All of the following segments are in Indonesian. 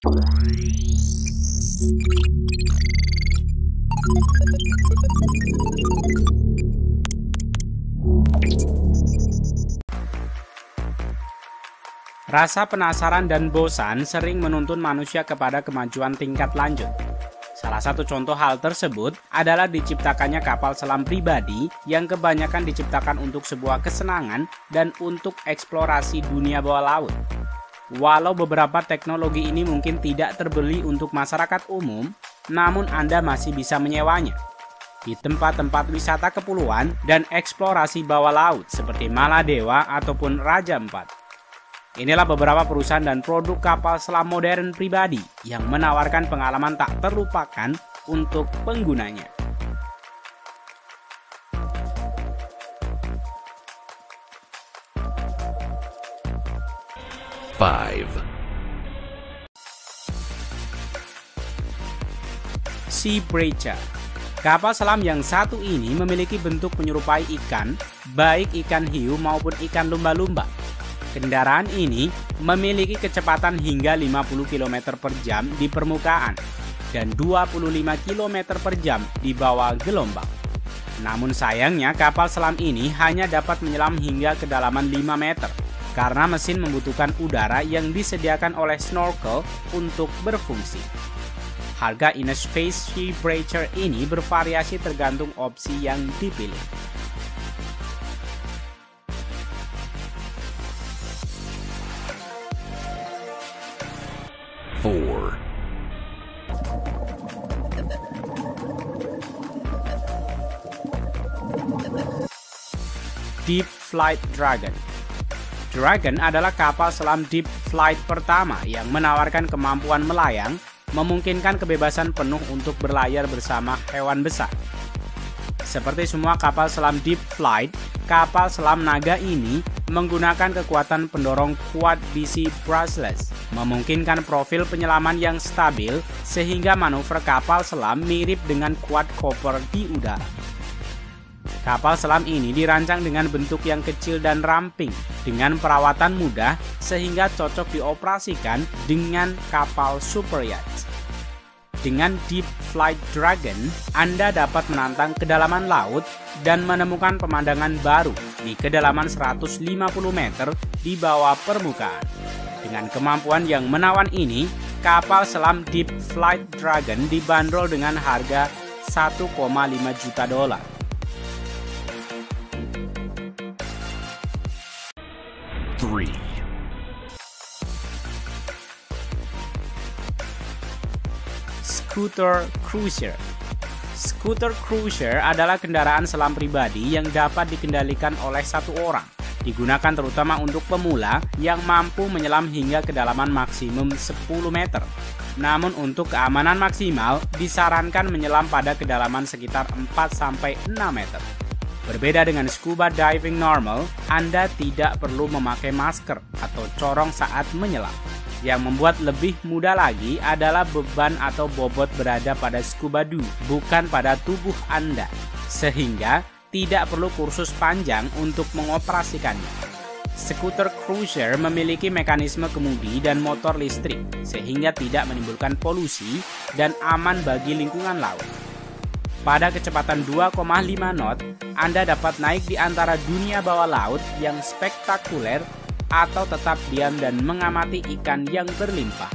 Rasa penasaran dan bosan sering menuntun manusia kepada kemajuan tingkat lanjut. Salah satu contoh hal tersebut adalah diciptakannya kapal selam pribadi yang kebanyakan diciptakan untuk sebuah kesenangan dan untuk eksplorasi dunia bawah laut. Walau beberapa teknologi ini mungkin tidak terbeli untuk masyarakat umum, namun Anda masih bisa menyewanya di tempat-tempat wisata kepulauan dan eksplorasi bawah laut seperti Maladewa ataupun Raja Ampat. Inilah beberapa perusahaan dan produk kapal selam modern pribadi yang menawarkan pengalaman tak terlupakan untuk penggunanya. Sea Breacher. Kapal selam yang satu ini memiliki bentuk menyerupai ikan, baik ikan hiu maupun ikan lumba-lumba. Kendaraan ini memiliki kecepatan hingga 50 km per jam di permukaan dan 25 km per jam di bawah gelombang. Namun sayangnya kapal selam ini hanya dapat menyelam hingga kedalaman 5 meter karena mesin membutuhkan udara yang disediakan oleh snorkel untuk berfungsi. Harga Innerspace Sea Breacher ini bervariasi tergantung opsi yang dipilih. Deep Flight Dragon. Dragon adalah kapal selam deep flight pertama yang menawarkan kemampuan melayang, memungkinkan kebebasan penuh untuk berlayar bersama hewan besar. Seperti semua kapal selam deep flight, kapal selam naga ini menggunakan kekuatan pendorong quad DC brushless, memungkinkan profil penyelaman yang stabil sehingga manuver kapal selam mirip dengan quadcopter di udara. Kapal selam ini dirancang dengan bentuk yang kecil dan ramping, dengan perawatan mudah sehingga cocok dioperasikan dengan kapal super yacht. Dengan Deep Flight Dragon, Anda dapat menantang kedalaman laut dan menemukan pemandangan baru di kedalaman 150 meter di bawah permukaan. Dengan kemampuan yang menawan ini, kapal selam Deep Flight Dragon dibanderol dengan harga $1,5 juta. Scooter Cruiser. Scooter Cruiser adalah kendaraan selam pribadi yang dapat dikendalikan oleh satu orang. Digunakan terutama untuk pemula yang mampu menyelam hingga kedalaman maksimum 10 meter. Namun untuk keamanan maksimal, disarankan menyelam pada kedalaman sekitar 4-6 meter. Berbeda dengan scuba diving normal, Anda tidak perlu memakai masker atau corong saat menyelam. Yang membuat lebih mudah lagi adalah beban atau bobot berada pada scuba doo, bukan pada tubuh Anda, sehingga tidak perlu kursus panjang untuk mengoperasikannya. Scooter Cruiser memiliki mekanisme kemudi dan motor listrik, sehingga tidak menimbulkan polusi dan aman bagi lingkungan laut. Pada kecepatan 2,5 knot, Anda dapat naik di antara dunia bawah laut yang spektakuler atau tetap diam dan mengamati ikan yang berlimpah.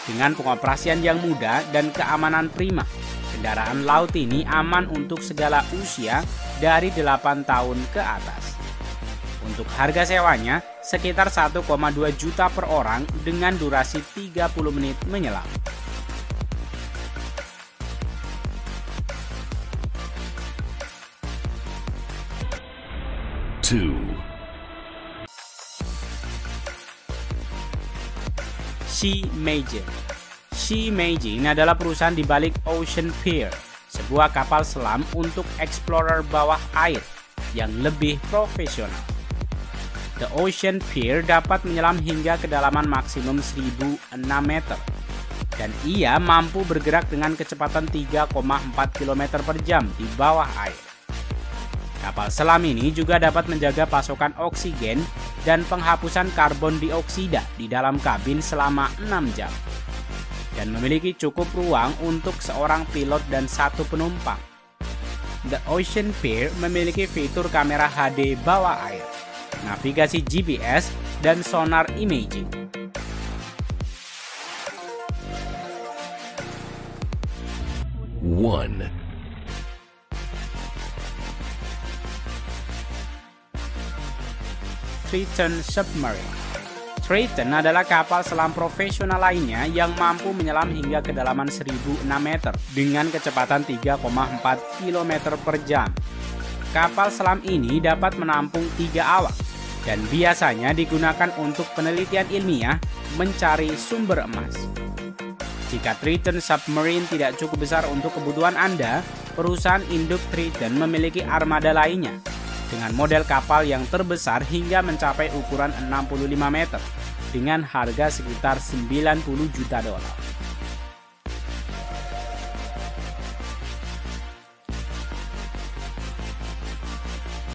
Dengan pengoperasian yang mudah dan keamanan prima, kendaraan laut ini aman untuk segala usia dari 8 tahun ke atas. Untuk harga sewanya sekitar 1,2 juta per orang dengan durasi 30 menit menyelam. Seaimagine. Seaimagine adalah perusahaan di balik Ocean Peer, sebuah kapal selam untuk explorer bawah air yang lebih profesional. The Ocean Peer dapat menyelam hingga kedalaman maksimum 1.006 meter, dan ia mampu bergerak dengan kecepatan 3,4 km per jam di bawah air. Kapal selam ini juga dapat menjaga pasokan oksigen dan penghapusan karbon dioksida di dalam kabin selama 6 jam. dan memiliki cukup ruang untuk seorang pilot dan 1 penumpang. The Ocean Pearl memiliki fitur kamera HD bawah air, navigasi GPS, dan sonar imaging. Triton Submarine. Triton adalah kapal selam profesional lainnya yang mampu menyelam hingga kedalaman 1.006 meter dengan kecepatan 3,4 km per jam. Kapal selam ini dapat menampung 3 awak dan biasanya digunakan untuk penelitian ilmiah mencari sumber emas. Jika Triton Submarine tidak cukup besar untuk kebutuhan Anda, perusahaan induk Triton memiliki armada lainnya dengan model kapal yang terbesar hingga mencapai ukuran 65 meter dengan harga sekitar $90 juta.